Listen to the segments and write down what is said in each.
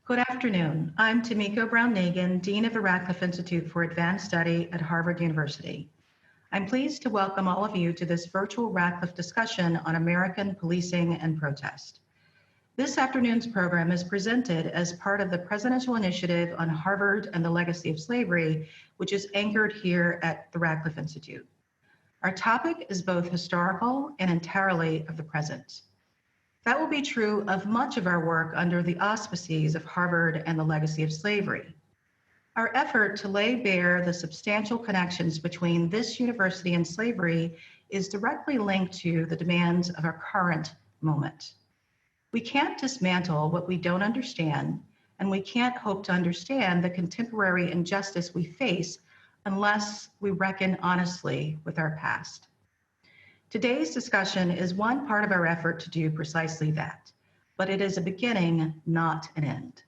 Good afternoon. I'm Tamiko Brown-Nagin, Dean of the Radcliffe Institute for Advanced Study at Harvard University. I'm pleased to welcome all of you to this virtual Radcliffe discussion on American policing and protest. This afternoon's program is presented as part of the Presidential Initiative on Harvard and the Legacy of Slavery, which is anchored here at the Radcliffe Institute. Our topic is both historical and entirely of the present. That will be true of much of our work under the auspices of Harvard and the Legacy of Slavery. Our effort to lay bare the substantial connections between this university and slavery is directly linked to the demands of our current moment. We can't dismantle what we don't understand, and we can't hope to understand the contemporary injustice we face unless we reckon honestly with our past. Today's discussion is one part of our effort to do precisely that, but it is a beginning, not an end.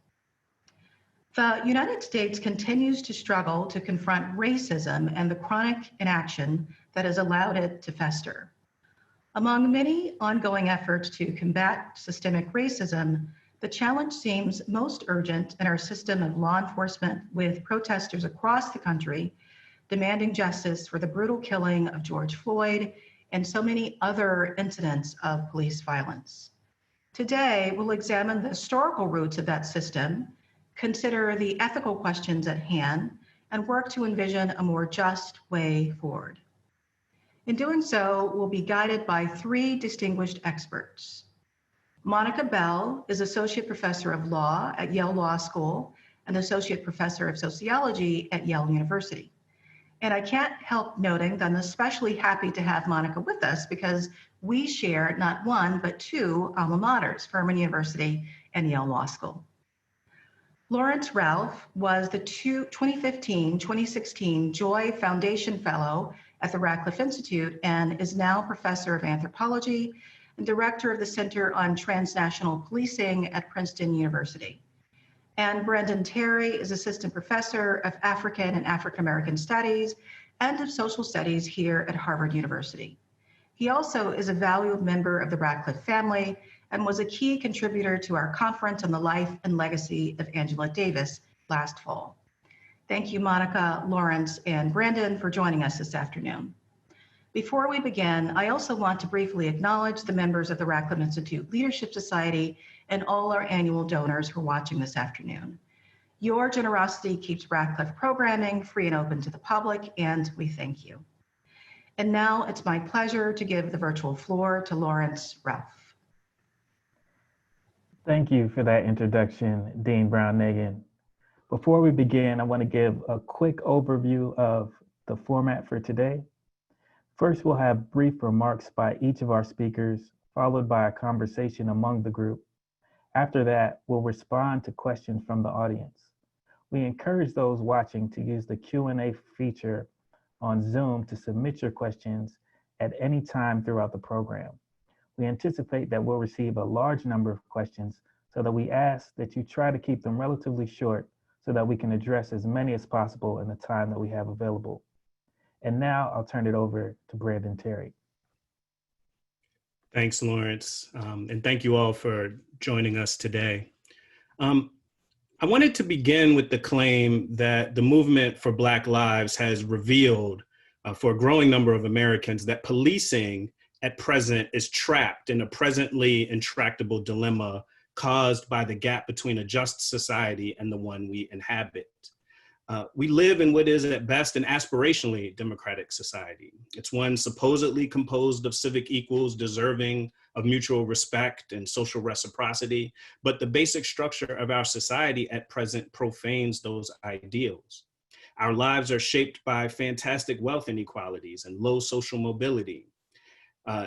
The United States continues to struggle to confront racism and the chronic inaction that has allowed it to fester. Among many ongoing efforts to combat systemic racism, the challenge seems most urgent in our system of law enforcement, with protesters across the country demanding justice for the brutal killing of George Floyd and so many other incidents of police violence. Today, we'll examine the historical roots of that system, consider the ethical questions at hand, and work to envision a more just way forward. In doing so, we'll be guided by three distinguished experts. Monica Bell is Associate Professor of Law at Yale Law School and Associate Professor of Sociology at Yale University. And I can't help noting that I'm especially happy to have Monica with us because we share not one, but two alma maters, Furman University and Yale Law School. Lawrence Ralph was the 2015-2016 Joy Foundation Fellow at the Radcliffe Institute and is now Professor of Anthropology and Director of the Center on Transnational Policing at Princeton University. And Brendan Terry is Assistant Professor of African and African American Studies and of Social Studies here at Harvard University. He also is a valued member of the Radcliffe family and was a key contributor to our conference on the life and legacy of Angela Davis last fall. Thank you, Monica, Lawrence, and Brandon for joining us this afternoon. Before we begin, I also want to briefly acknowledge the members of the Radcliffe Institute Leadership Society and all our annual donors who are watching this afternoon. Your generosity keeps Radcliffe programming free and open to the public, and we thank you. And now it's my pleasure to give the virtual floor to Lawrence Ralph. Thank you for that introduction, Dean Brown-Nagin. Before we begin, I want to give a quick overview of the format for today. First, we'll have brief remarks by each of our speakers, followed by a conversation among the group. After that, we'll respond to questions from the audience. We encourage those watching to use the Q&A feature on Zoom to submit your questions at any time throughout the program. We anticipate that we'll receive a large number of questions, so that we ask that you try to keep them relatively short so that we can address as many as possible in the time that we have available. And now I'll turn it over to Brandon Terry. Thanks, Lawrence. And thank you all for joining us today. I wanted to begin with the claim that the movement for Black Lives has revealed for a growing number of Americans that policing at present is trapped in a presently intractable dilemma caused by the gap between a just society and the one we inhabit. We live in what is at best an aspirationally democratic society. It's one supposedly composed of civic equals deserving of mutual respect and social reciprocity, but the basic structure of our society at present profanes those ideals. Our lives are shaped by fantastic wealth inequalities and low social mobility.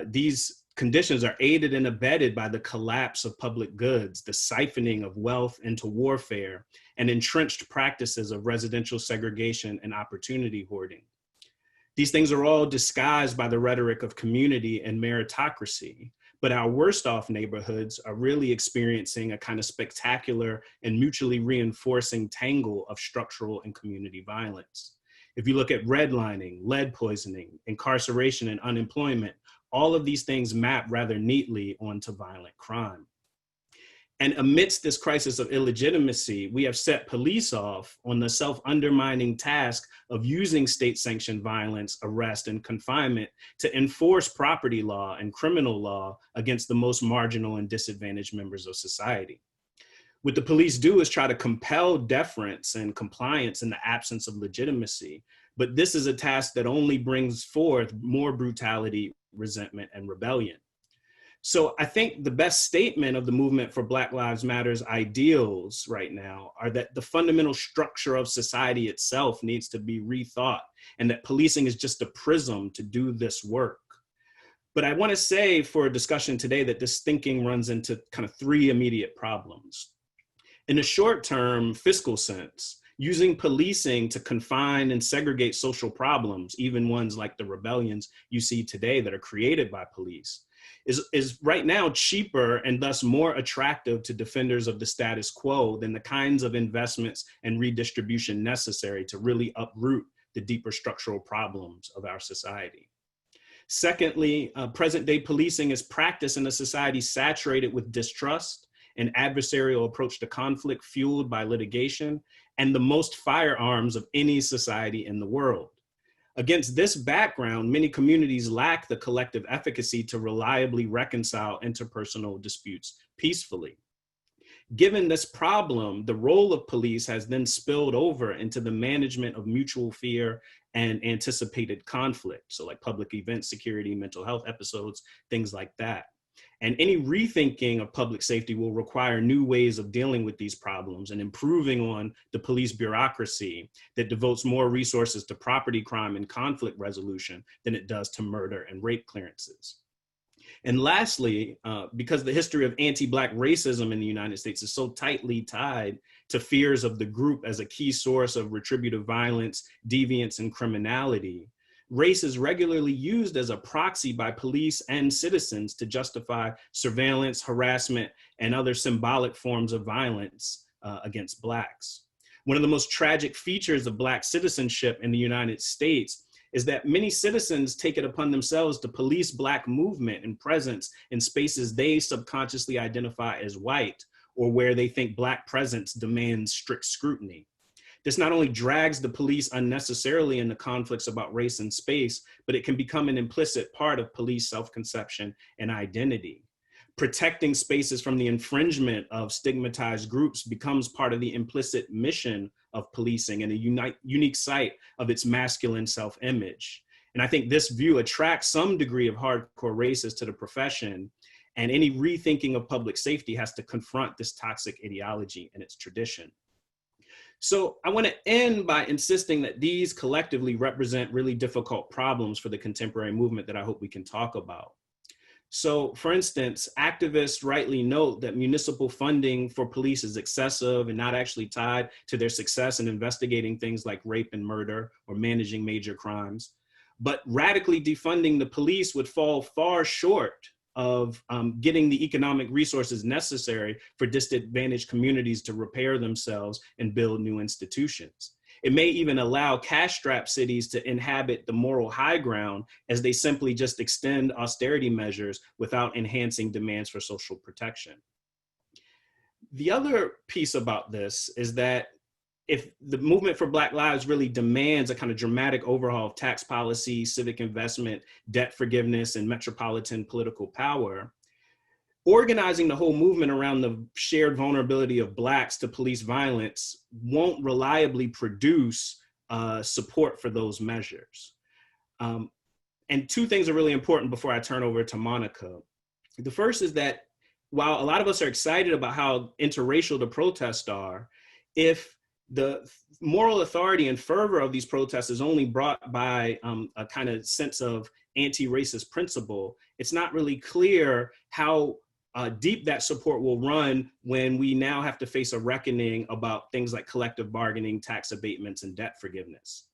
These conditions are aided and abetted by the collapse of public goods, the siphoning of wealth into warfare, and entrenched practices of residential segregation and opportunity hoarding. These things are all disguised by the rhetoric of community and meritocracy, but our worst off neighborhoods are really experiencing a kind of spectacular and mutually reinforcing tangle of structural and community violence. If you look at redlining, lead poisoning, incarceration, and unemployment, all of these things map rather neatly onto violent crime. And amidst this crisis of illegitimacy, we have set police off on the self-undermining task of using state-sanctioned violence, arrest, and confinement to enforce property law and criminal law against the most marginal and disadvantaged members of society. What the police do is try to compel deference and compliance in the absence of legitimacy. But this is a task that only brings forth more brutality, resentment, and rebellion. So I think the best statement of the movement for Black Lives Matter's ideals right now are that the fundamental structure of society itself needs to be rethought, and that policing is just a prism to do this work. But I want to say for a discussion today that this thinking runs into kind of three immediate problems. In the short term fiscal sense, using policing to confine and segregate social problems, even ones like the rebellions you see today that are created by police, is right now cheaper and thus more attractive to defenders of the status quo than the kinds of investments and redistribution necessary to really uproot the deeper structural problems of our society. Secondly, present-day policing is practiced in a society saturated with distrust, an adversarial approach to conflict fueled by litigation, and the most firearms of any society in the world. Against this background, many communities lack the collective efficacy to reliably reconcile interpersonal disputes peacefully. Given this problem, the role of police has then spilled over into the management of mutual fear and anticipated conflict. So like public event security, mental health episodes, things like that. And any rethinking of public safety will require new ways of dealing with these problems and improving on the police bureaucracy that devotes more resources to property crime and conflict resolution than it does to murder and rape clearances. And lastly, because the history of anti-Black racism in the United States is so tightly tied to fears of the group as a key source of retributive violence, deviance, and criminality, race is regularly used as a proxy by police and citizens to justify surveillance, harassment, and other symbolic forms of violence against Blacks. One of the most tragic features of Black citizenship in the United States is that many citizens take it upon themselves to police Black movement and presence in spaces they subconsciously identify as white, or where they think Black presence demands strict scrutiny. This not only drags the police unnecessarily into conflicts about race and space, but it can become an implicit part of police self-conception and identity. Protecting spaces from the infringement of stigmatized groups becomes part of the implicit mission of policing and a unique site of its masculine self-image. And I think this view attracts some degree of hardcore racists to the profession, and any rethinking of public safety has to confront this toxic ideology and its tradition. So I want to end by insisting that these collectively represent really difficult problems for the contemporary movement that I hope we can talk about. So for instance, activists rightly note that municipal funding for police is excessive and not actually tied to their success in investigating things like rape and murder or managing major crimes. But radically defunding the police would fall far short of getting the economic resources necessary for disadvantaged communities to repair themselves and build new institutions. It may even allow cash-strapped cities to inhabit the moral high ground as they simply just extend austerity measures without enhancing demands for social protection. The other piece about this is that if the movement for Black Lives really demands a kind of dramatic overhaul of tax policy, civic investment, debt forgiveness, and metropolitan political power, organizing the whole movement around the shared vulnerability of Blacks to police violence won't reliably produce support for those measures. And two things are really important before I turn over to Monica. The first is that while a lot of us are excited about how interracial the protests are, if the moral authority and fervor of these protests is only brought by a kind of sense of anti-racist principle, it's not really clear how deep that support will run when we now have to face a reckoning about things like collective bargaining, tax abatements, and debt forgiveness.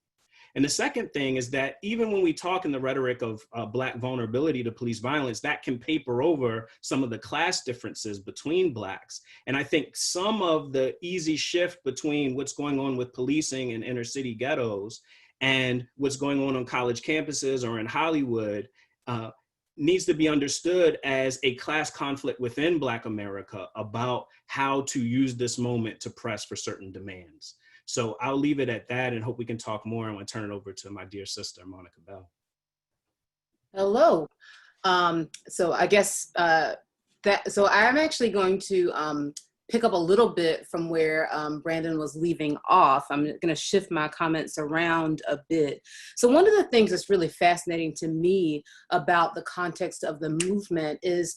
And the second thing is that even when we talk in the rhetoric of Black vulnerability to police violence, that can paper over some of the class differences between Blacks. And I think some of the easy shift between what's going on with policing in inner city ghettos and what's going on college campuses or in Hollywood needs to be understood as a class conflict within Black America about how to use this moment to press for certain demands. So I'll leave it at that and hope we can talk more. I want to turn it over to my dear sister, Monica Bell. Hello. So I guess so I'm actually going to pick up a little bit from where Brandon was leaving off. I'm going to shift my comments around a bit. So one of the things that's really fascinating to me about the context of the movement is,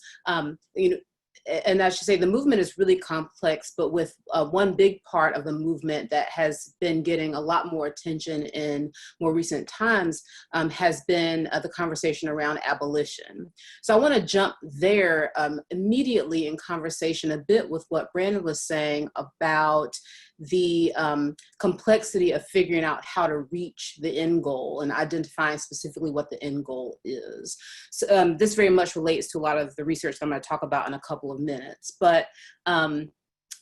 and I should say the movement is really complex, but with one big part of the movement that has been getting a lot more attention in more recent times has been the conversation around abolition. So I want to jump there immediately in conversation a bit with what Brandon was saying about the complexity of figuring out how to reach the end goal and identifying specifically what the end goal is. So, this very much relates to a lot of the research I'm going to talk about in a couple of minutes, but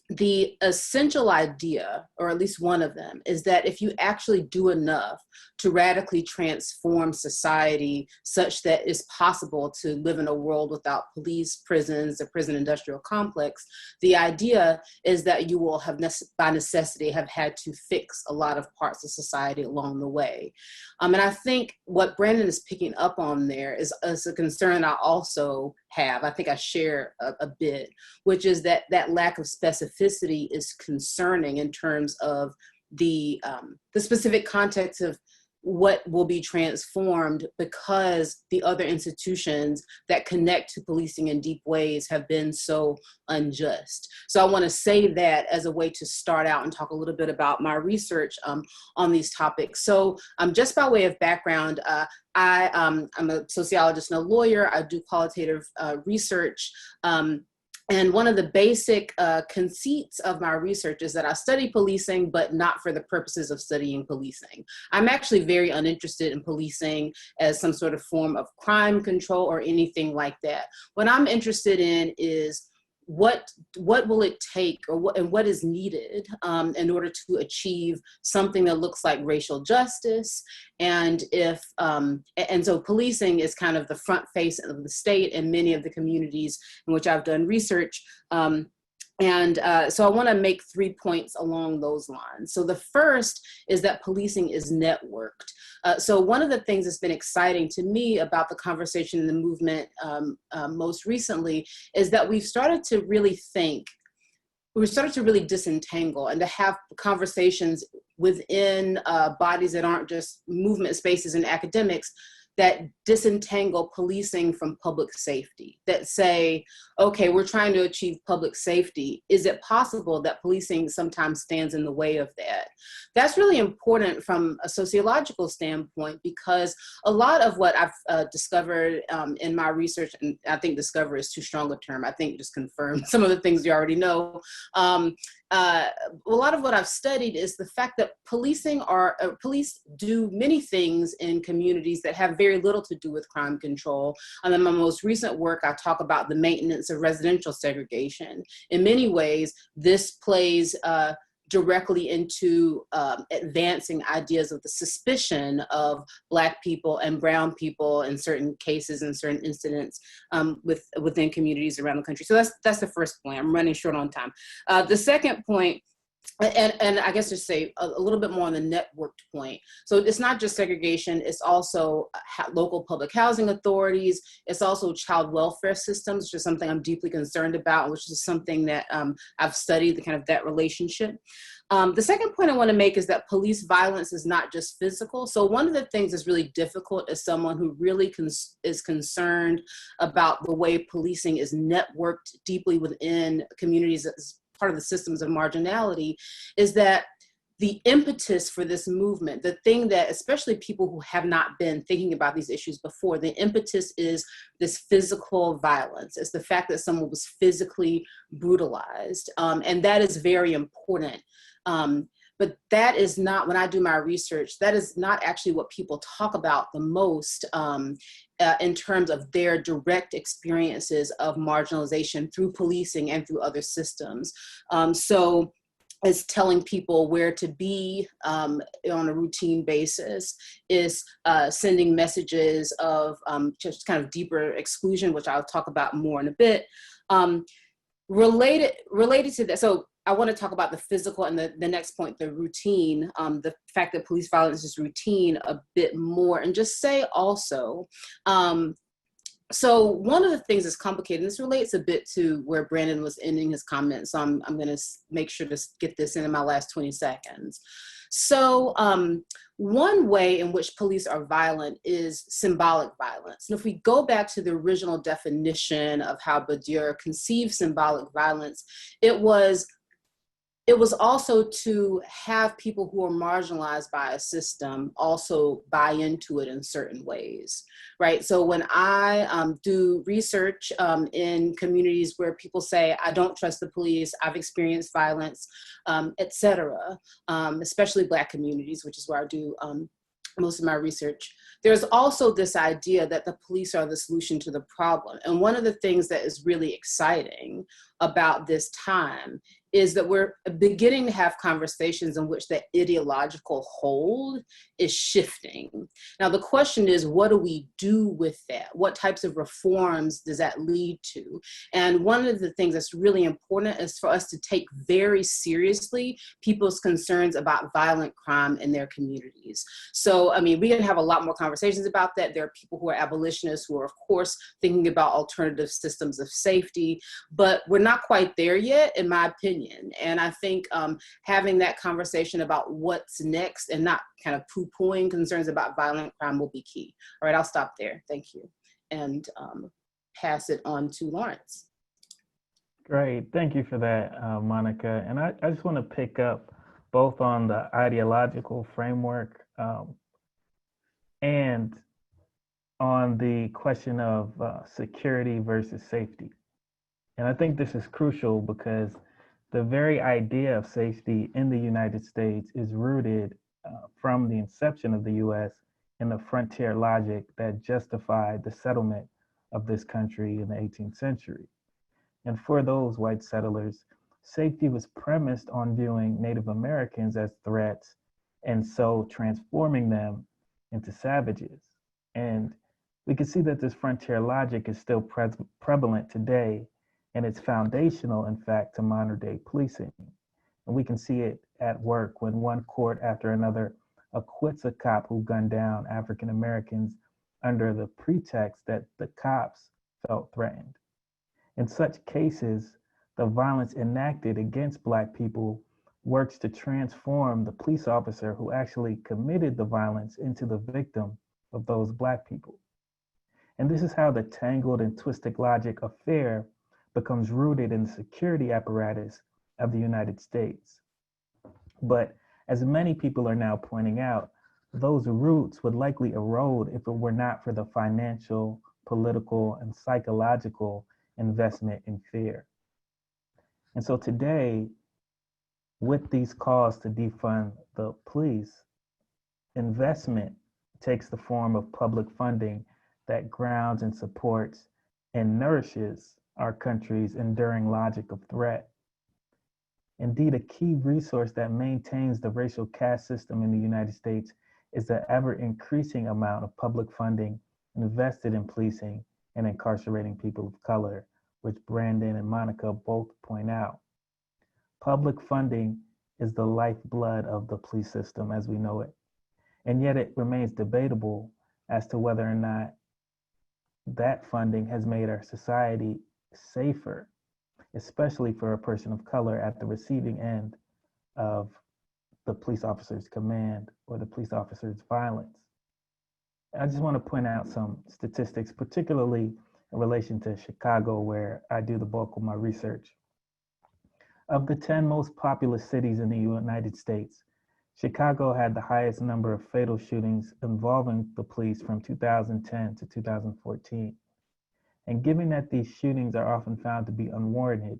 the essential idea, or at least one of them, is that if you actually do enough to radically transform society such that it's possible to live in a world without police, prisons, the prison industrial complex, the idea is that you will have, by necessity, have had to fix a lot of parts of society along the way. And I think what Brandon is picking up on there is a concern I also have, I think I share a bit, which is that lack of specificity is concerning in terms of the specific context of what will be transformed, because the other institutions that connect to policing in deep ways have been so unjust. So I want to say that as a way to start out and talk a little bit about my research on these topics. So just by way of background, I'm a sociologist and a lawyer. I do qualitative research. And one of the basic conceits of my research is that I study policing, but not for the purposes of studying policing. I'm actually very uninterested in policing as some sort of form of crime control or anything like that. What I'm interested in is what will it take, or what is needed in order to achieve something that looks like racial justice. And so policing is kind of the front face of the state in many of the communities in which I've done research. So I want to make 3 points along those lines. So the first is that policing is networked. So one of the things that's been exciting to me about the conversation in the movement most recently is that we've started to really disentangle and to have conversations within bodies that aren't just movement spaces and academics, that disentangle policing from public safety, that say, okay, we're trying to achieve public safety. Is it possible that policing sometimes stands in the way of that? That's really important from a sociological standpoint, because a lot of what I've discovered in my research, and I think discover is too strong a term, I think just confirm some of the things you already know. A lot of what I've studied is the fact that police do many things in communities that have very little to do with crime control. In my most recent work, I talk about the maintenance of residential segregation. In many ways, this plays directly into advancing ideas of the suspicion of Black people and brown people in certain cases and certain incidents within communities around the country. So that's the first point. I'm running short on time. The second point, and I guess just say a little bit more on the networked point. So it's not just segregation, it's also local public housing authorities. It's also child welfare systems, which is something I'm deeply concerned about, which is something that I've studied, that relationship. The second point I want to make is that police violence is not just physical. So one of the things that's really difficult as someone who really is concerned about the way policing is networked deeply within communities as part of the systems of marginality, is that the impetus for this movement, the thing that especially people who have not been thinking about these issues before, the impetus is this physical violence. It's the fact that someone was physically brutalized. And that is very important. But that is not, when I do my research, that is not actually what people talk about the most in terms of their direct experiences of marginalization through policing and through other systems. So is telling people where to be on a routine basis, is sending messages of just kind of deeper exclusion, which I'll talk about more in a bit. Related to that, so I want to talk about the physical and the next point, the routine, the fact that police violence is routine a bit more, and just say also, so one of the things that's complicated, and this relates a bit to where Brandon was ending his comments, so I'm going to make sure to get this in my last 20 seconds. So one way in which police are violent is symbolic violence. And if we go back to the original definition of how Badiou conceived symbolic violence, it was also to have people who are marginalized by a system also buy into it in certain ways, right? So when I do research in communities where people say, I don't trust the police, I've experienced violence, et cetera, especially Black communities, which is where I do most of my research, there's also this idea that the police are the solution to the problem. And one of the things that is really exciting about this time is that we're beginning to have conversations in which the ideological hold is shifting. Now, the question is, what do we do with that? What types of reforms does that lead to? And one of the things that's really important is for us to take very seriously people's concerns about violent crime in their communities. So, I mean, we can have a lot more conversations about that. There are people who are abolitionists who are, of course, thinking about alternative systems of safety, but we're not quite there yet, in my opinion. And I think having that conversation about what's next and not kind of poo-pooing concerns about violent crime will be key. All right, I'll stop there. Thank you. And pass it on to Lawrence. Great, thank you for that, Monica. And I just want to pick up both on the ideological framework and on the question of security versus safety. And I think this is crucial because the very idea of safety in the United States is rooted from the inception of the US in the frontier logic that justified the settlement of this country in the 18th century. And for those white settlers, safety was premised on viewing Native Americans as threats and so transforming them into savages. And we can see that this frontier logic is still prevalent today, and it's foundational, in fact, to modern day policing. And we can see it at work when one court after another acquits a cop who gunned down African Americans under the pretext that the cops felt threatened. In such cases, the violence enacted against Black people works to transform the police officer who actually committed the violence into the victim of those Black people. And this is how the tangled and twisted logic affair becomes rooted in the security apparatus of the United States. But as many people are now pointing out, those roots would likely erode if it were not for the financial, political, and psychological investment in fear. And so today, with these calls to defund the police, investment takes the form of public funding that grounds and supports and nourishes our country's enduring logic of threat. Indeed, a key resource that maintains the racial caste system in the United States is the ever increasing amount of public funding invested in policing and incarcerating people of color, which Brandon and Monica both point out. Public funding is the lifeblood of the police system as we know it, and yet it remains debatable as to whether or not that funding has made our society safer, especially for a person of color at the receiving end of the police officer's command or the police officer's violence. I just want to point out some statistics, particularly in relation to Chicago, where I do the bulk of my research. Of the 10 most populous cities in the United States, Chicago had the highest number of fatal shootings involving the police from 2010 to 2014. And given that these shootings are often found to be unwarranted,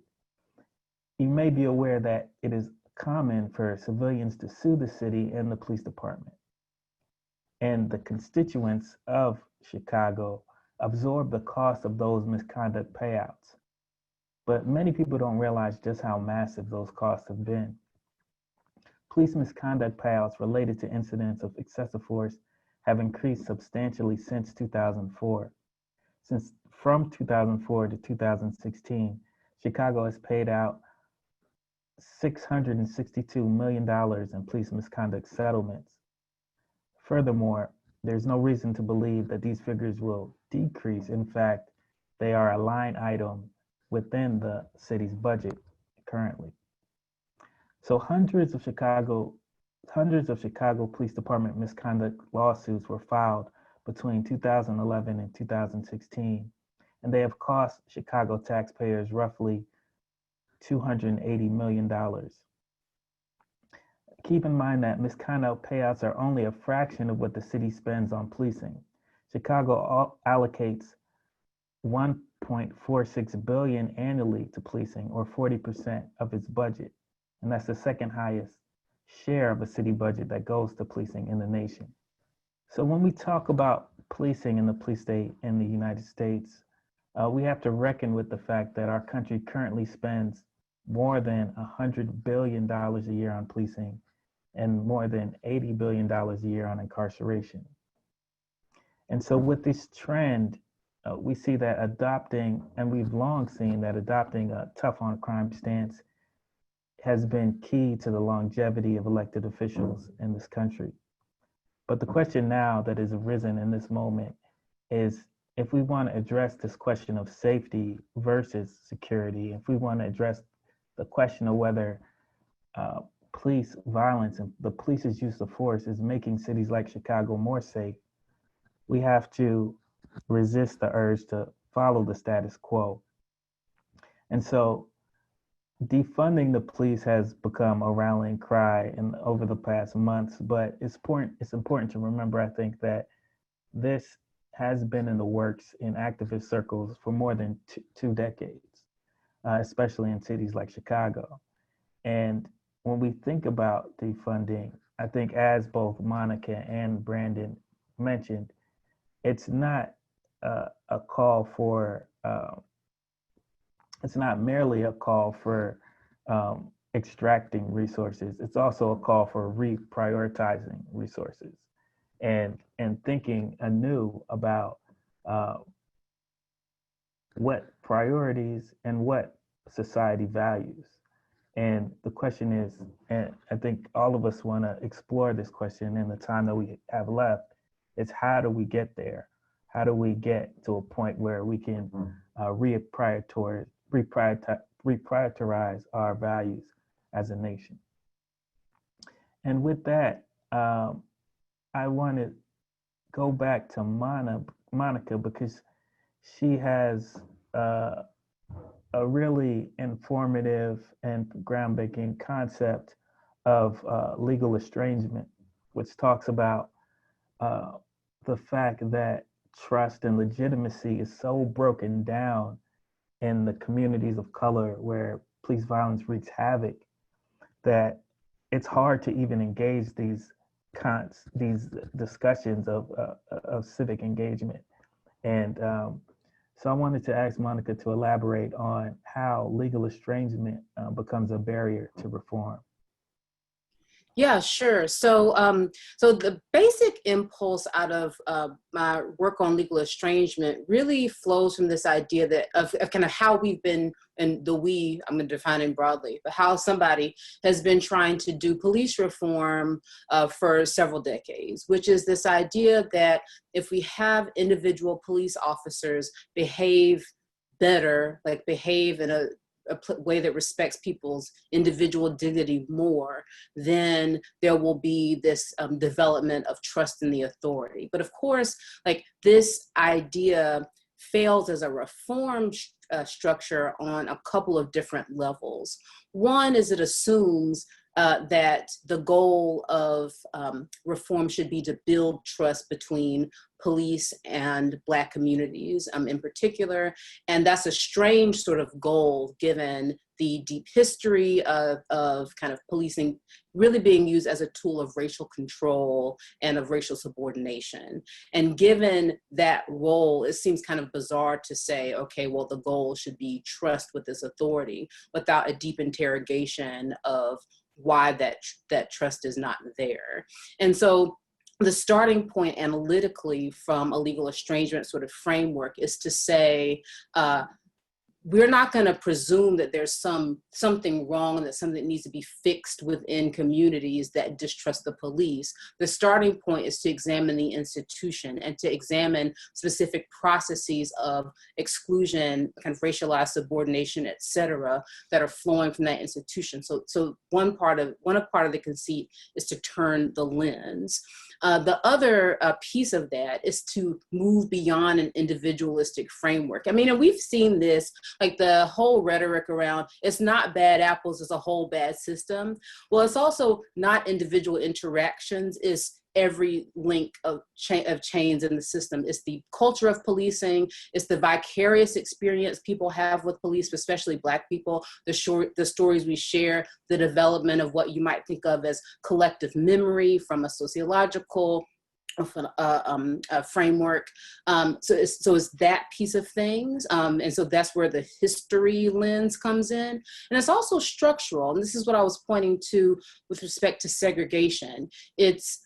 you may be aware that it is common for civilians to sue the city and the police department. And the constituents of Chicago absorb the cost of those misconduct payouts. But many people don't realize just how massive those costs have been. police misconduct payouts related to incidents of excessive force have increased substantially since 2004. From 2004 to 2016, Chicago has paid out $662 million in police misconduct settlements. Furthermore, there's no reason to believe that these figures will decrease. In fact, they are a line item within the city's budget currently. So hundreds of Chicago Police Department misconduct lawsuits were filed between 2011 and 2016, and they have cost Chicago taxpayers roughly $280 million. Keep in mind that misconduct payouts are only a fraction of what the city spends on policing. Chicago allocates $1.46 billion annually to policing, or 40% of its budget, and that's the second highest share of a city budget that goes to policing in the nation. So when we talk about policing in the police state in the United States, we have to reckon with the fact that our country currently spends more than $100 billion a year on policing and more than $80 billion a year on incarceration. And so with this trend, we see that we've long seen that adopting a tough on crime stance has been key to the longevity of elected officials in this country. But the question now that has arisen in this moment is, if we want to address this question of safety versus security, if we want to address the question of whether police violence and the police's use of force is making cities like Chicago more safe, we have to resist the urge to follow the status quo. And so defunding the police has become a rallying cry over the past months, but it's important to remember, I think, that this has been in the works in activist circles for more than two decades, especially in cities like Chicago. And when we think about defunding, I think, as both Monica and Brandon mentioned, it's not a call for, it's not merely a call for extracting resources. It's also a call for reprioritizing resources and thinking anew about what priorities and what society values. And the question is, and I think all of us want to explore this question in the time that we have left, is how do we get there? How do we get to a point where we can reprioritize our values as a nation? And with that, I want to go back to Monica, because she has a really informative and groundbreaking concept of legal estrangement, which talks about the fact that trust and legitimacy is so broken down in the communities of color where police violence wreaks havoc that it's hard to even engage these discussions of civic engagement. And so I wanted to ask Monica to elaborate on how legal estrangement becomes a barrier to reform. Yeah, sure. So, so the basic impulse out of my work on legal estrangement really flows from this idea that of kind of how we've been, and the we, I'm going to define it broadly, but how somebody has been trying to do police reform for several decades, which is this idea that if we have individual police officers behave better, like behave in a way that respects people's individual dignity more, then there will be this development of trust in the authority. But of course, like, this idea fails as a reform structure on a couple of different levels. One is it assumes that the goal of reform should be to build trust between police and Black communities in particular. And that's a strange sort of goal given the deep history of kind of policing really being used as a tool of racial control and of racial subordination. And given that role, it seems kind of bizarre to say, okay, well, the goal should be trust with this authority without a deep interrogation of why that trust is not there. And so the starting point analytically from a legal estrangement sort of framework is to say, we're not going to presume that there's something wrong and that something needs to be fixed within communities that distrust the police. The starting point is to examine the institution and to examine specific processes of exclusion, kind of racialized subordination, et cetera, that are flowing from that institution. So one part of the conceit is to turn the lens. The other piece of that is to move beyond an individualistic framework. I mean, and we've seen this, like the whole rhetoric around, it's not bad apples, it's a whole bad system. Well, it's also not individual interactions, it's every link of chains in the system. It's the culture of policing, it's the vicarious experience people have with police, especially Black people, the stories we share, the development of what you might think of as collective memory from a sociological framework. So it's that piece of things. And so that's where the history lens comes in. And it's also structural. And this is what I was pointing to with respect to segregation. It's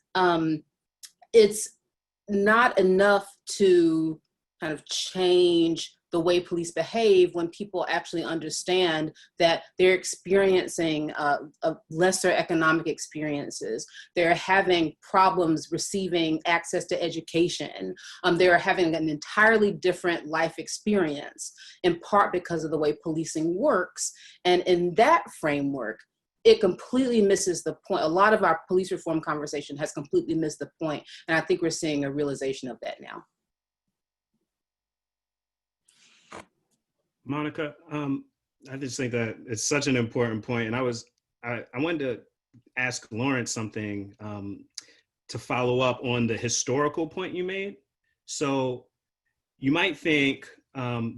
not enough to kind of change the way police behave when people actually understand that they're experiencing lesser economic experiences. They're having problems receiving access to education. They're having an entirely different life experience, in part because of the way policing works. And in that framework, it completely misses the point. A lot of our police reform conversation has completely missed the point. And I think we're seeing a realization of that now. Monica, I just think that it's such an important point. And I wanted to ask Lawrence something to follow up on the historical point you made. So you might think,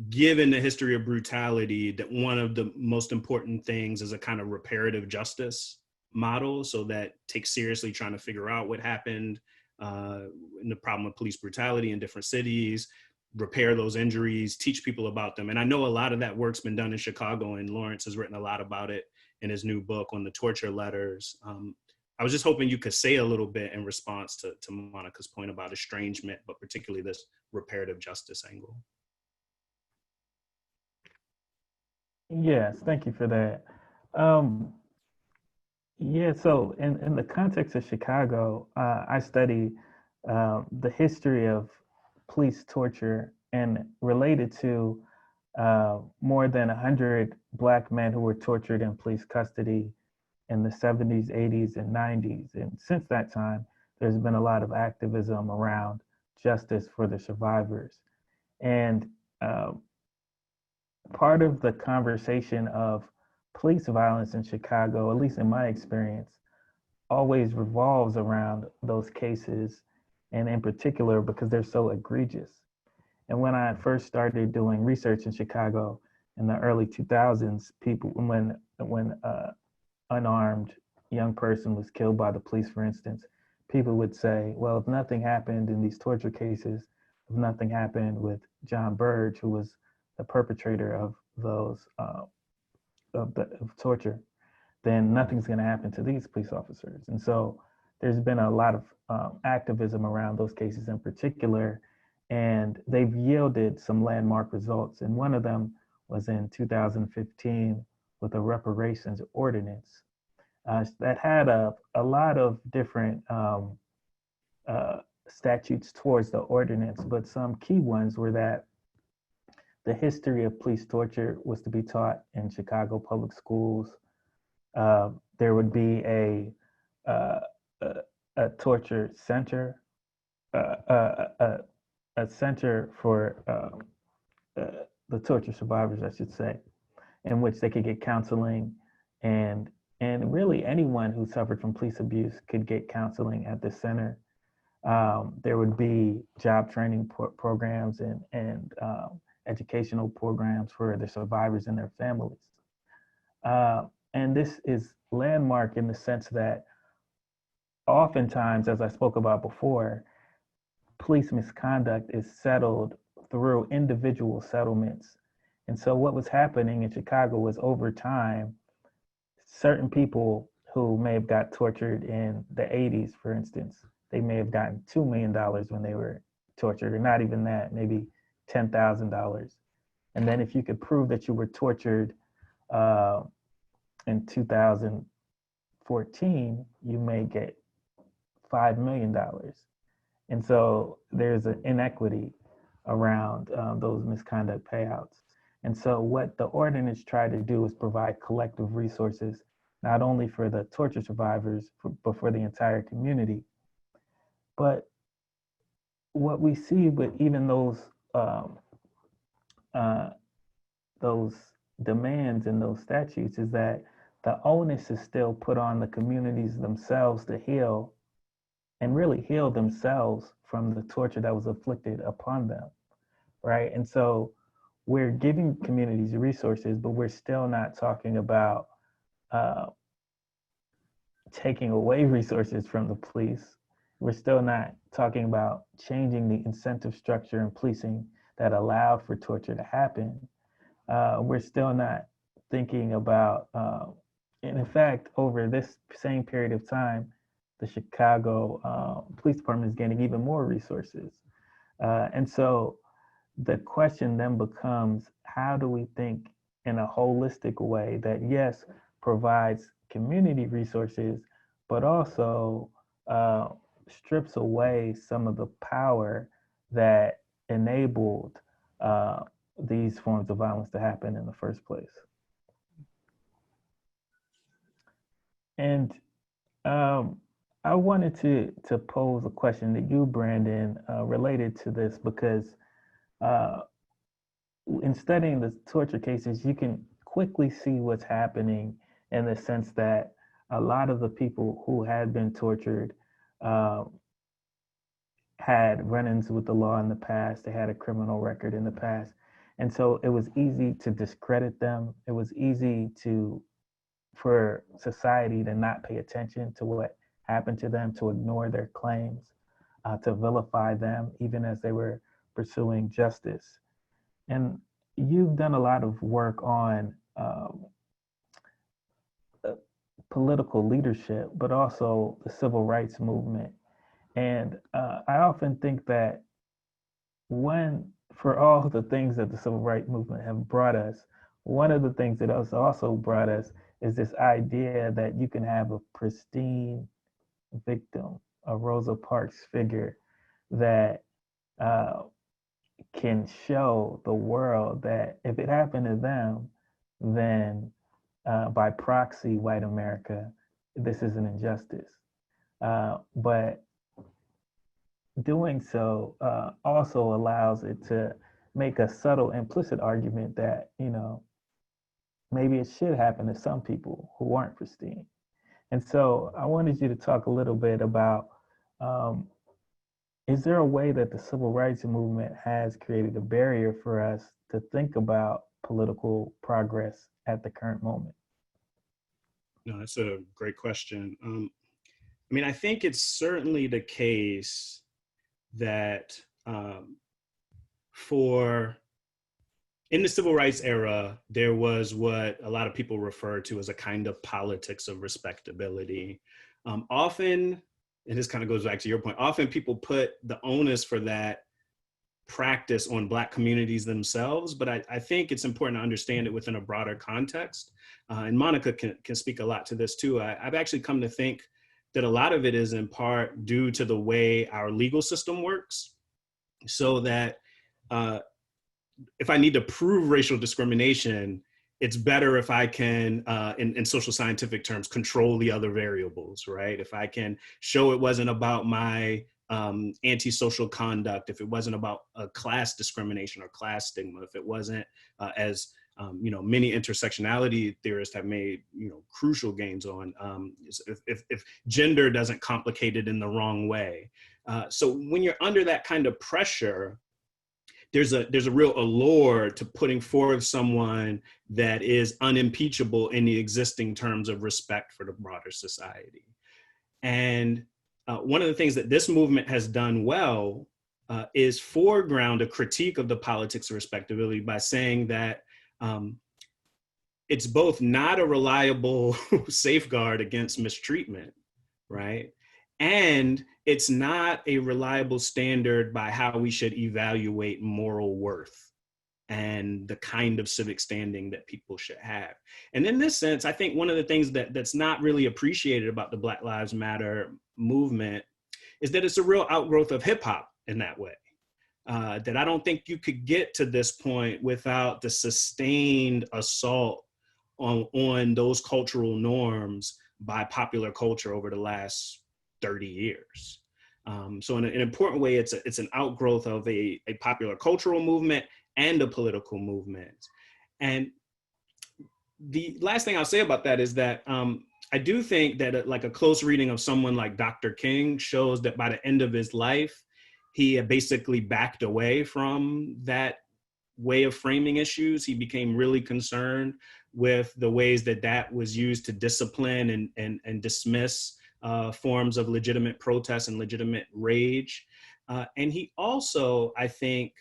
given the history of brutality, that one of the most important things is a kind of reparative justice model, so that takes seriously trying to figure out what happened in the problem of police brutality in different cities, repair those injuries, teach people about them. And I know a lot of that work's been done in Chicago, and Lawrence has written a lot about it in his new book on the torture letters. I was just hoping you could say a little bit in response to Monica's point about estrangement, but particularly this reparative justice angle. Yes, thank you for that. Yeah, so in the context of Chicago, I study the history of police torture and related to more than 100 Black men who were tortured in police custody in the 70s, 80s, and 90s. And since that time, there's been a lot of activism around justice for the survivors. And part of the conversation of police violence in Chicago, at least in my experience, always revolves around those cases, and in particular because they're so egregious. And when I first started doing research in Chicago in the early 2000s, people, when unarmed young person was killed by the police, for instance, people would say, well, if nothing happened in these torture cases, if nothing happened with John Burge, who was the perpetrator of those of torture, then nothing's going to happen to these police officers. And so there's been a lot of activism around those cases in particular, and they've yielded some landmark results. And one of them was in 2015 with a reparations ordinance that had a lot of different statutes towards the ordinance, but some key ones were that the history of police torture was to be taught in Chicago public schools. There would be a torture center, a center for the torture survivors, I should say, in which they could get counseling, and really anyone who suffered from police abuse could get counseling at the center. There would be job training programs and educational programs for the survivors and their families. And this is landmark in the sense that oftentimes, as I spoke about before, police misconduct is settled through individual settlements. And so what was happening in Chicago was, over time, certain people who may have got tortured in the 80s, for instance, they may have gotten $2 million when they were tortured, or not even that, maybe $10,000. And then if you could prove that you were tortured in 2014, you may get $5 million. And so there's an inequity around those misconduct payouts. And so what the ordinance tried to do is provide collective resources, not only for the torture survivors, but for the entire community. But what we see with even those demands and those statutes is that the onus is still put on the communities themselves to heal and really heal themselves from the torture that was inflicted upon them, right? And so we're giving communities resources, but we're still not talking about taking away resources from the police. We're still not talking about changing the incentive structure in policing that allowed for torture to happen. We're still not thinking about, and in fact, over this same period of time, the Chicago Police Department is getting even more resources. And so the question then becomes, how do we think in a holistic way that, yes, provides community resources, but also strips away some of the power that enabled these forms of violence to happen in the first place? And I wanted to pose a question to you, Brandon, related to this, because in studying the torture cases, you can quickly see what's happening in the sense that a lot of the people who had been tortured had run-ins with the law in the past. They had a criminal record in the past. And so it was easy to discredit them. It was easy for society to not pay attention to what happened to them, to ignore their claims, to vilify them, even as they were pursuing justice. And you've done a lot of work on political leadership, but also the civil rights movement. And I often think that for all the things that the civil rights movement have brought us, one of the things that has also brought us is this idea that you can have a pristine victim, a Rosa Parks figure that can show the world that if it happened to them, then by proxy, white America, this is an injustice. But doing so also allows it to make a subtle implicit argument that, maybe it should happen to some people who aren't pristine. And so I wanted you to talk a little bit about, is there a way that the civil rights movement has created a barrier for us to think about political progress at the current moment? No, that's a great question. I think it's certainly the case that in the civil rights era, there was what a lot of people refer to as a kind of politics of respectability. Often, and this kind of goes back to your point, often people put the onus for that practice on Black communities themselves, but I think it's important to understand it within a broader context. And Monica can speak a lot to this too. I've actually come to think that a lot of it is in part due to the way our legal system works, so that if I need to prove racial discrimination, it's better if I can, in social scientific terms, control the other variables, right? If I can show it wasn't about my antisocial conduct, if it wasn't about class discrimination or class stigma, if it wasn't, as many intersectionality theorists have made, crucial gains on, if gender doesn't complicate it in the wrong way. So when you're under that kind of pressure, there's a real allure to putting forward someone that is unimpeachable in the existing terms of respect for the broader society. And one of the things that this movement has done well is foreground a critique of the politics of respectability by saying that it's both not a reliable safeguard against mistreatment, right? And it's not a reliable standard by how we should evaluate moral worth and the kind of civic standing that people should have. And in this sense, I think one of the things that's not really appreciated about the Black Lives Matter movement is that it's a real outgrowth of hip hop in that way. That I don't think you could get to this point without the sustained assault on those cultural norms by popular culture over the last 30 years. So in an important way, it's an outgrowth of a popular cultural movement and a political movement. And the last thing I'll say about that is that I do think that like a close reading of someone like Dr. King shows that by the end of his life, he had basically backed away from that way of framing issues. He became really concerned with the ways that was used to discipline and dismiss forms of legitimate protest and legitimate rage. And he also, I think,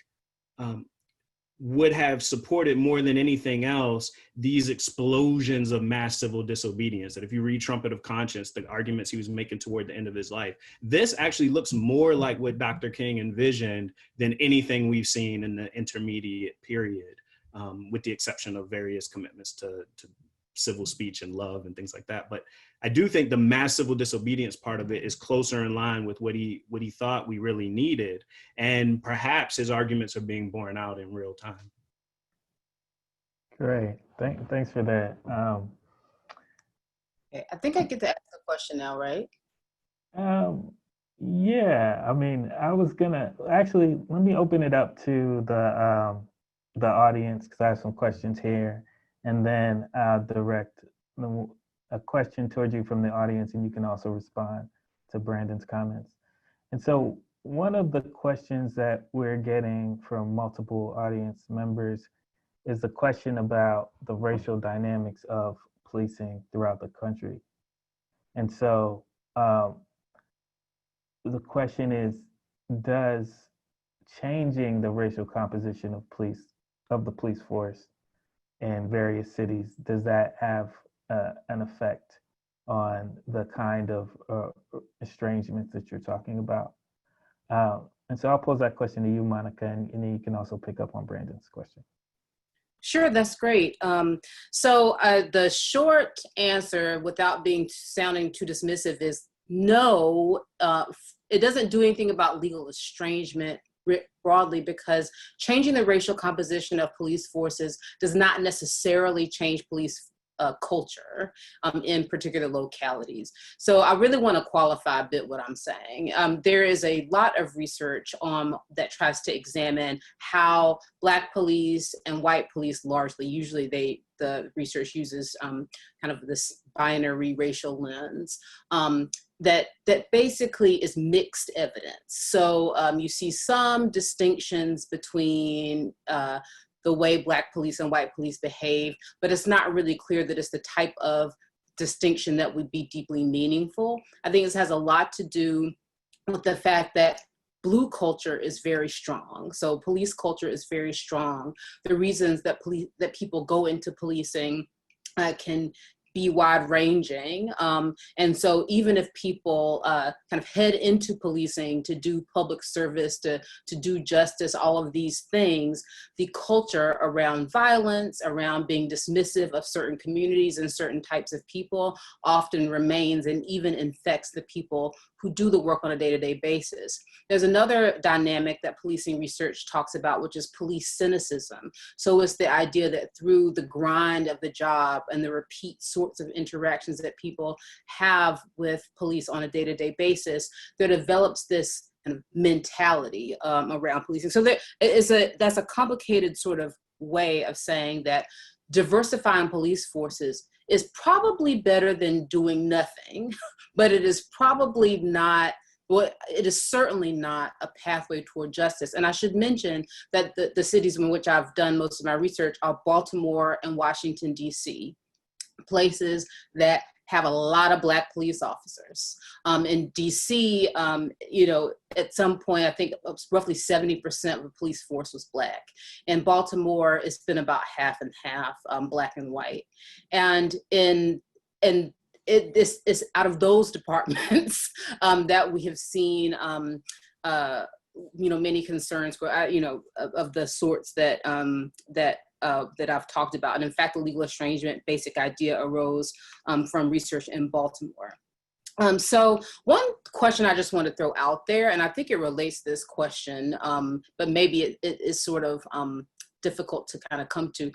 would have supported more than anything else these explosions of mass civil disobedience. That if you read Trumpet of Conscience, the arguments he was making toward the end of his life, this actually looks more like what Dr. King envisioned than anything we've seen in the intermediate period, with the exception of various commitments to civil speech and love and things like that. But I do think the mass civil disobedience part of it is closer in line with what he thought we really needed. And perhaps his arguments are being borne out in real time. Great. Thanks for that. Okay, I think I get to ask the question now, right? Yeah, I mean, I was gonna actually, let me open it up to the audience because I have some questions here, and then I'll direct a question towards you from the audience, and you can also respond to Brandon's comments. And so one of the questions that we're getting from multiple audience members is the question about the racial dynamics of policing throughout the country. And so the question is, does changing the racial composition of the police force in various cities, does that have an effect on the kind of estrangements that you're talking about? And so I'll pose that question to you, Monica, and then you can also pick up on Brandon's question. Sure, that's great. So the short answer, without sounding too dismissive, is no. It doesn't do anything about legal estrangement broadly, because changing the racial composition of police forces does not necessarily change police culture in particular localities. So I really want to qualify a bit what I'm saying. There is a lot of research that tries to examine how Black police and white police usually the research uses kind of this binary racial lens that basically is mixed evidence. So you see some distinctions between the way Black police and white police behave, but it's not really clear that it's the type of distinction that would be deeply meaningful. I think this has a lot to do with the fact that blue culture is very strong. So police culture is very strong. The reasons that people go into policing can be wide-ranging. And so even if people kind of head into policing to do public service, to do justice, all of these things, the culture around violence, around being dismissive of certain communities and certain types of people often remains and even infects the people who do the work on a day-to-day basis. There's another dynamic that policing research talks about, which is police cynicism. So it's the idea that through the grind of the job and the repeat sorts of interactions that people have with police on a day-to-day basis, there develops this kind of mentality around policing. So that's a complicated sort of way of saying that diversifying police forces is probably better than doing nothing, but it is probably not, well, it is certainly not a pathway toward justice. And I should mention that the cities in which I've done most of my research are Baltimore and Washington, D.C., places that have a lot of Black police officers. In DC, at some point, I think roughly 70% of the police force was Black. In Baltimore, it's been about half and half, Black and white. And this is out of those departments that we have seen, many concerns, of the sorts that I've talked about. And in fact, the legal estrangement basic idea arose from research in Baltimore. So one question I just want to throw out there, and I think it relates to this question, but maybe it is sort of difficult to kind of come to,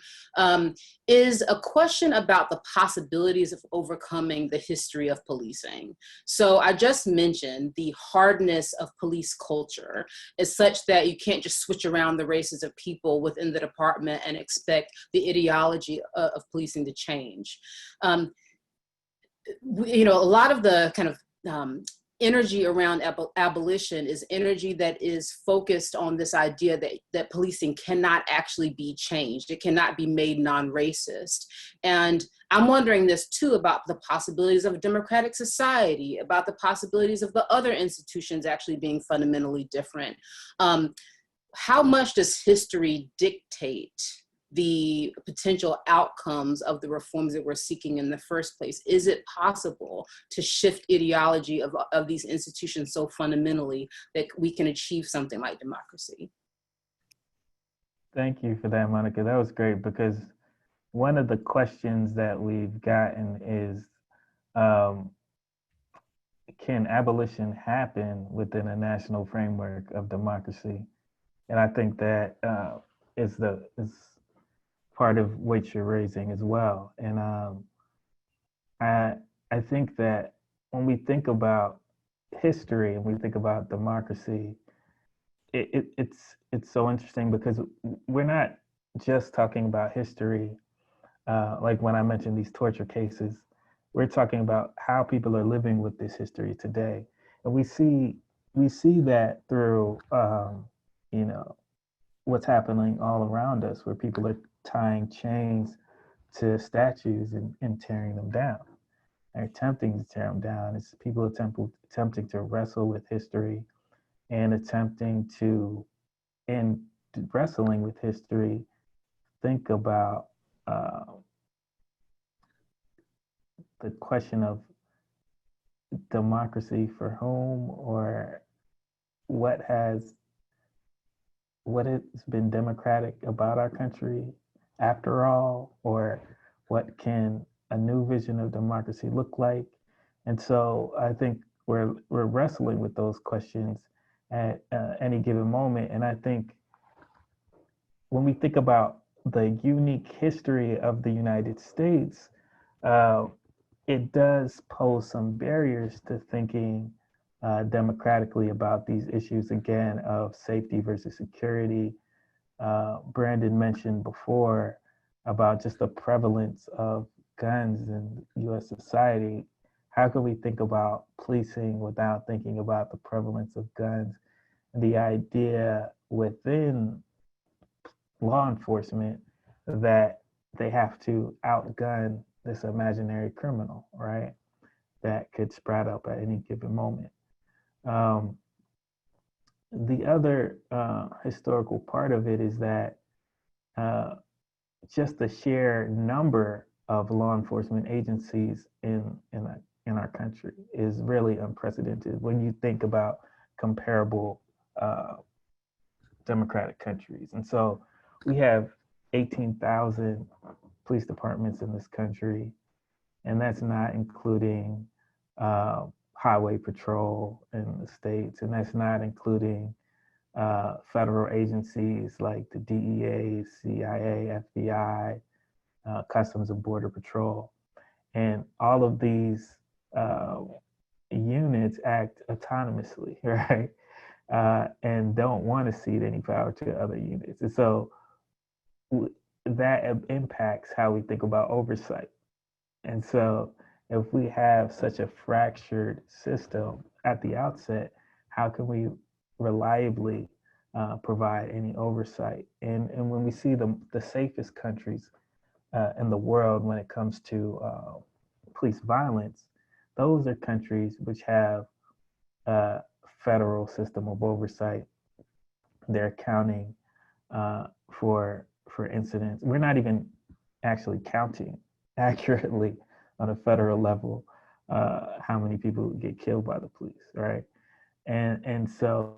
is a question about the possibilities of overcoming the history of policing. So I just mentioned the hardness of police culture is such that you can't just switch around the races of people within the department and expect the ideology of policing to change. A lot of the kind of energy around abolition is energy that is focused on this idea that policing cannot actually be changed. It cannot be made non-racist. And I'm wondering this too about the possibilities of a democratic society, about the possibilities of the other institutions actually being fundamentally different. How much does history dictate the potential outcomes of the reforms that we're seeking in the first place? Is it possible to shift ideology of these institutions so fundamentally that we can achieve something like democracy? Thank you for that, Monica. That was great, because one of the questions that we've gotten is, can abolition happen within a national framework of democracy? And I think that is part of what you're raising as well. And I think that when we think about history and we think about democracy, it's so interesting because we're not just talking about history. Like when I mentioned these torture cases, we're talking about how people are living with this history today. And we see that through, what's happening all around us, where people are tying chains to statues and tearing them down, or attempting to tear them down. It's people attempting to wrestle with history and wrestling with history, think about the question of democracy for whom, or what has been democratic about our country after all, or what can a new vision of democracy look like? And so I think we're wrestling with those questions at any given moment. And I think when we think about the unique history of the United States, it does pose some barriers to thinking democratically about these issues, again, of safety versus security. Brandon mentioned before about just the prevalence of guns in US society. How can we think about policing without thinking about the prevalence of guns and the idea within law enforcement that they have to outgun this imaginary criminal, right? That could sprout up at any given moment. The other historical part of it is that just the sheer number of law enforcement agencies in our country is really unprecedented when you think about comparable democratic countries. And so we have 18,000 police departments in this country, and that's not including highway patrol in the states, and that's not including federal agencies like the DEA, CIA, FBI, Customs and Border Patrol. And all of these units act autonomously, right? And don't want to cede any power to other units. And so that impacts how we think about oversight. And so if we have such a fractured system at the outset, how can we reliably provide any oversight? And when we see the safest countries in the world when it comes to police violence, those are countries which have a federal system of oversight. They're accounting for incidents. We're not even actually counting accurately on a federal level how many people get killed by the police, right? And so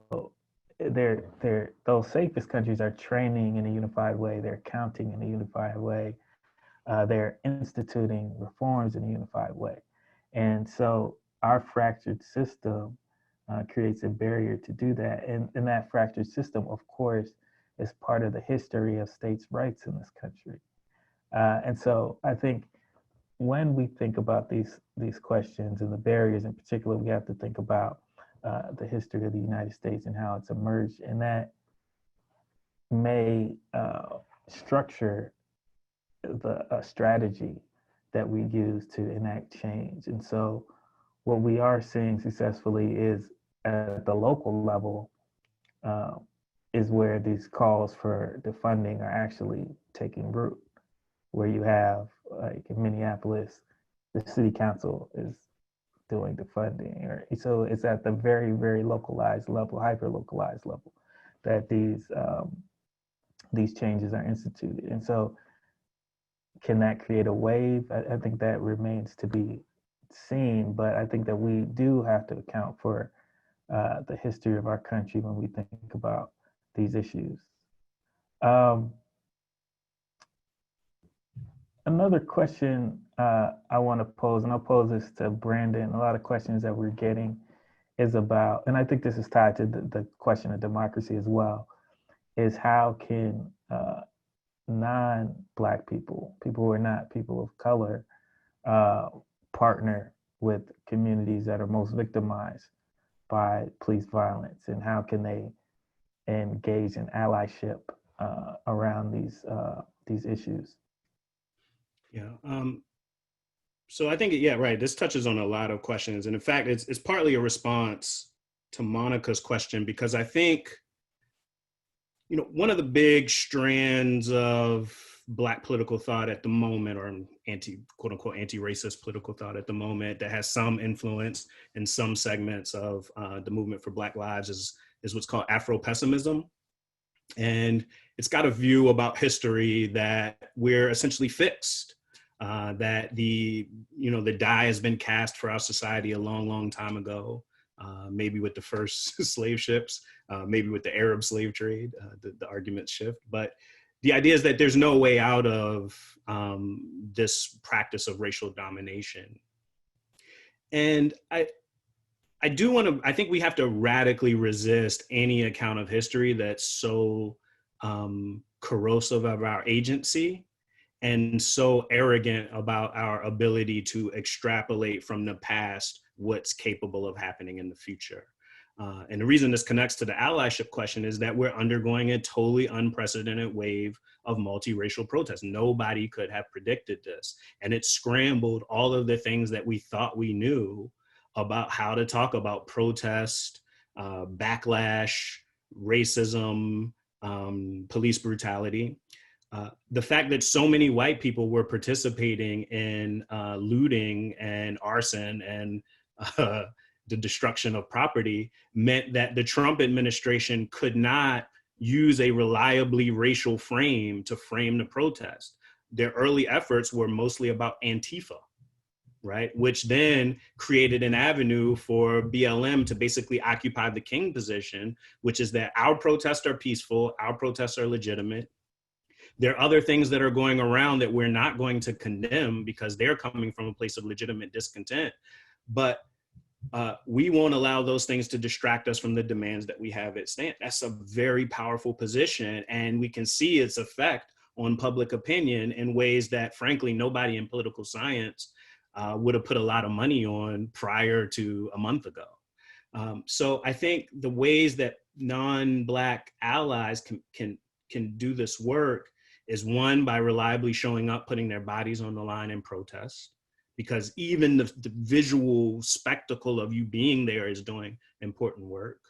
those safest countries are training in a unified way. They're counting in a unified way. They're instituting reforms in a unified way. And so our fractured system creates a barrier to do that. And that fractured system, of course, is part of the history of states' rights in this country. And so I think when we think about these questions and the barriers in particular, we have to think about the history of the United States and how it's emerged, and that may structure the strategy that we use to enact change. And so what we are seeing successfully is at the local level is where these calls for defunding are actually taking root, where you have, like in Minneapolis, the city council is doing defunding. So it's at the very, very localized level, hyper localized level, that these changes are instituted. And so can that create a wave? I think that remains to be seen, but I think that we do have to account for the history of our country when we think about these issues. Another question I want to pose, and I'll pose this to Brandon, a lot of questions that we're getting is about, and I think this is tied to the question of democracy as well, is how can non-Black people, people who are not people of color, partner with communities that are most victimized by police violence, and how can they engage in allyship around these issues? Yeah. So I think, yeah, right. This touches on a lot of questions. And in fact, it's partly a response to Monica's question, because I think, you know, one of the big strands of Black political thought at the moment, or quote unquote, anti-racist political thought at the moment that has some influence in some segments of the movement for Black lives is what's called Afro-pessimism. And it's got a view about history that we're essentially fixed, that the die has been cast for our society a long, long time ago, maybe with the first slave ships, maybe with the Arab slave trade, the arguments shift. But the idea is that there's no way out of this practice of racial domination. And I think we have to radically resist any account of history that's so corrosive of our agency and so arrogant about our ability to extrapolate from the past what's capable of happening in the future. And the reason this connects to the allyship question is that we're undergoing a totally unprecedented wave of multiracial protests. Nobody could have predicted this. And it scrambled all of the things that we thought we knew about how to talk about protest, backlash, racism, police brutality. The fact that so many white people were participating in looting and arson and the destruction of property meant that the Trump administration could not use a reliably racial frame to frame the protest. Their early efforts were mostly about Antifa, right? Which then created an avenue for BLM to basically occupy the king position, which is that our protests are peaceful, our protests are legitimate. There are other things that are going around that we're not going to condemn because they're coming from a place of legitimate discontent. But we won't allow those things to distract us from the demands that we have at stake. That's a very powerful position, and we can see its effect on public opinion in ways that, frankly, nobody in political science would have put a lot of money on prior to a month ago. So I think the ways that non-Black allies can do this work is, one, by reliably showing up, putting their bodies on the line in protest, because even the visual spectacle of you being there is doing important work.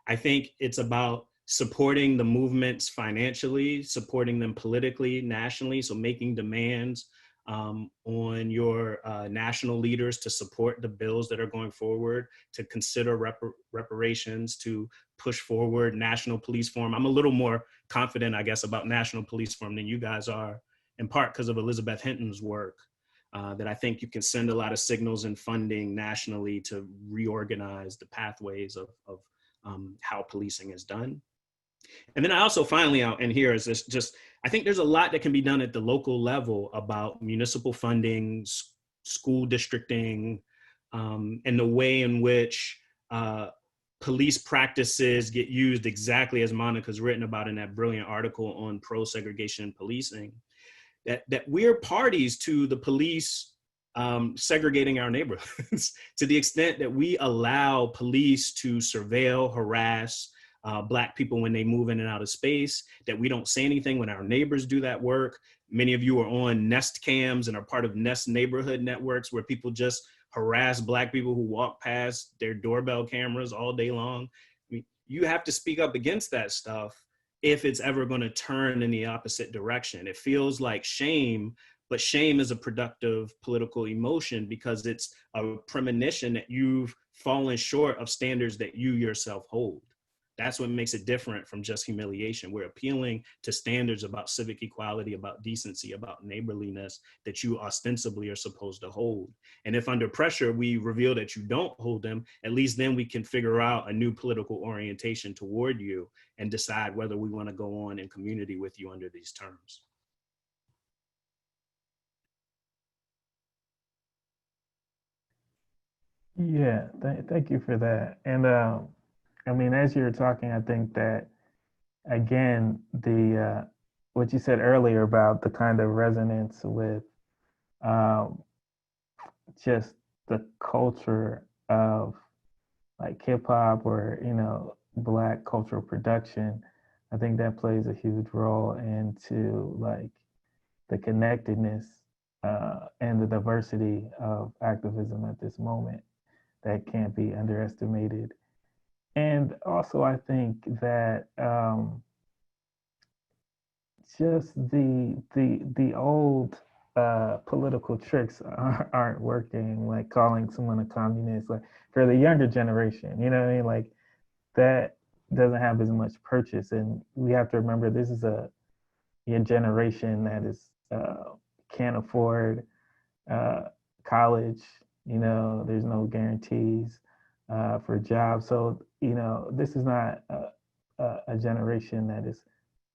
I think it's about supporting the movements financially, supporting them politically, nationally, so making demands on your national leaders to support the bills that are going forward, to consider reparations, to push forward national police reform. I'm a little more confident, I guess, about national police reform than you guys are, in part because of Elizabeth Hinton's work, that I think you can send a lot of signals and funding nationally to reorganize the pathways of how policing is done. And then I also finally out in here is this just, I think there's a lot that can be done at the local level about municipal funding, school districting, and the way in which police practices get used exactly as Monica's written about in that brilliant article on pro-segregation policing, that we're parties to the police segregating our neighborhoods to the extent that we allow police to surveil, harass, Black people when they move in and out of space, that we don't say anything when our neighbors do that work. Many of you are on Nest cams and are part of Nest neighborhood networks where people just harass Black people who walk past their doorbell cameras all day long. I mean, you have to speak up against that stuff if it's ever going to turn in the opposite direction. It feels like shame, but shame is a productive political emotion because it's a premonition that you've fallen short of standards that you yourself hold. That's what makes it different from just humiliation. We're appealing to standards about civic equality, about decency, about neighborliness that you ostensibly are supposed to hold. And if under pressure we reveal that you don't hold them, at least then we can figure out a new political orientation toward you and decide whether we want to go on in community with you under these terms. Yeah, thank you for that. And I mean, as you were talking, I think that, again, the what you said earlier about the kind of resonance with just the culture of like hip hop or, you know, Black cultural production, I think that plays a huge role into like the connectedness and the diversity of activism at this moment that can't be underestimated. And also, I think that just the old political tricks aren't working, like calling someone a communist. Like for the younger generation, you know what I mean? Like that doesn't have as much purchase, and we have to remember this is a generation that is can't afford college. You know, there's no guarantees for jobs. So, you know, this is not a generation that is,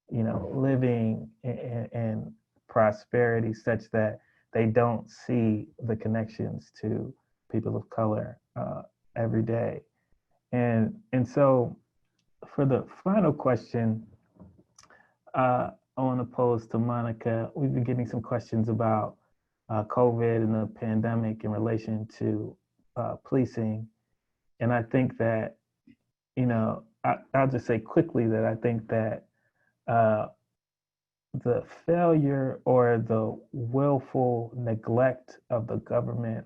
you know, living in prosperity such that they don't see the connections to people of color every day. And so for the final question, I want to pose to Monica. We've been getting some questions about COVID and the pandemic in relation to policing. And I think that, you know, I'll just say quickly that I think that the failure or the willful neglect of the government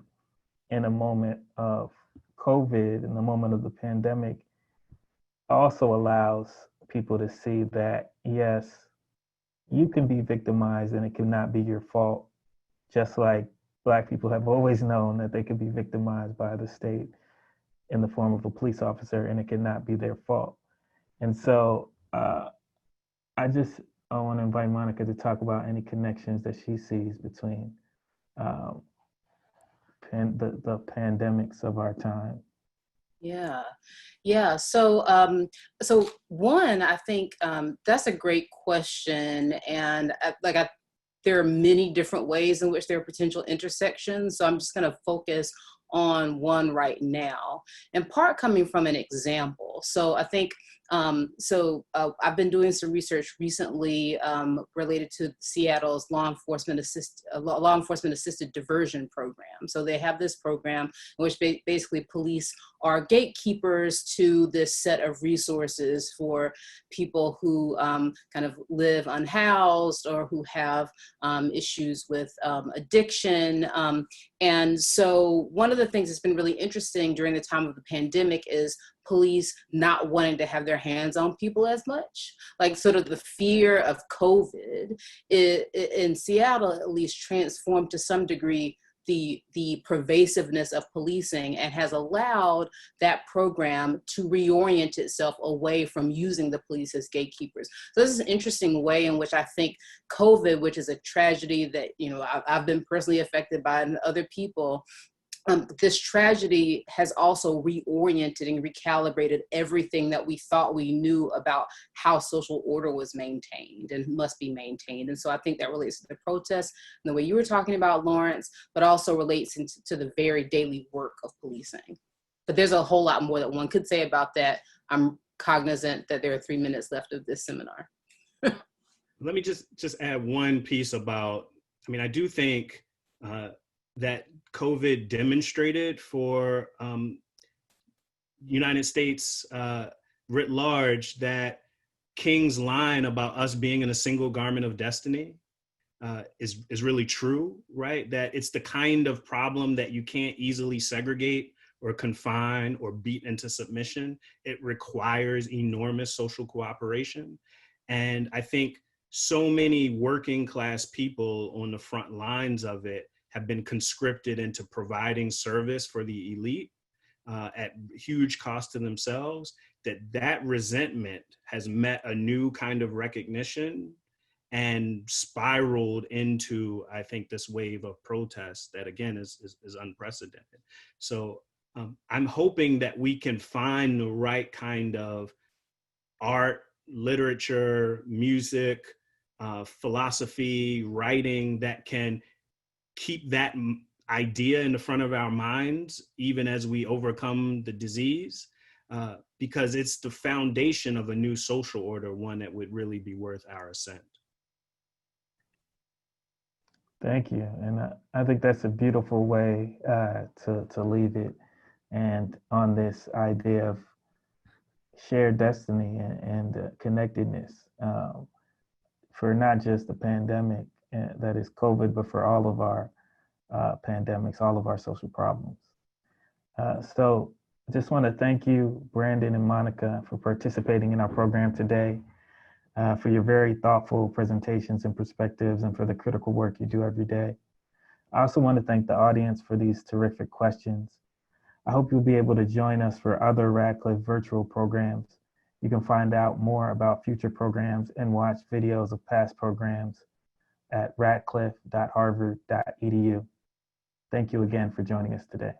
in a moment of COVID, in the moment of the pandemic, also allows people to see that, yes, you can be victimized and it cannot be your fault, just like Black people have always known that they could be victimized by the state in the form of a police officer and it cannot be their fault. And so I want to invite Monica to talk about any connections that she sees between the pandemics of our time. Yeah. So, so one, I think that's a great question, and there are many different ways in which there are potential intersections. So I'm just going to focus on one right now, in part coming from an example. So I think, I've been doing some research recently related to Seattle's law enforcement assisted diversion program. So they have this program in which basically police are gatekeepers to this set of resources for people who kind of live unhoused or who have issues with addiction. And so one of the things that's been really interesting during the time of the pandemic is police not wanting to have their hands on people as much. Like sort of the fear of COVID in Seattle, at least, transformed to some degree the pervasiveness of policing and has allowed that program to reorient itself away from using the police as gatekeepers. So this is an interesting way in which I think COVID, which is a tragedy that, you know, I've been personally affected by and other people, this tragedy has also reoriented and recalibrated everything that we thought we knew about how social order was maintained and must be maintained. And so I think that relates to the protests and the way you were talking about, Lawrence, but also relates to the very daily work of policing. But there's a whole lot more that one could say about that. I'm cognizant that there are 3 minutes left of this seminar. Let me just add one piece about, I mean, I do think that COVID demonstrated for United States writ large that King's line about us being in a single garment of destiny is really true, right? That it's the kind of problem that you can't easily segregate or confine or beat into submission. It requires enormous social cooperation. And I think so many working class people on the front lines of it have been conscripted into providing service for the elite at huge cost to themselves, that resentment has met a new kind of recognition and spiraled into, I think, this wave of protest that, again, is unprecedented. So I'm hoping that we can find the right kind of art, literature, music, philosophy, writing that can keep that idea in the front of our minds, even as we overcome the disease, because it's the foundation of a new social order, one that would really be worth our ascent. Thank you. And I think that's a beautiful way to leave it. And on this idea of shared destiny and connectedness for not just the pandemic that is COVID, but for all of our pandemics, all of our social problems. So I just want to thank you, Brandon and Monica, for participating in our program today, for your very thoughtful presentations and perspectives, and for the critical work you do every day. I also want to thank the audience for these terrific questions. I hope you'll be able to join us for other Radcliffe virtual programs. You can find out more about future programs and watch videos of past programs at radcliffe.harvard.edu. Thank you again for joining us today.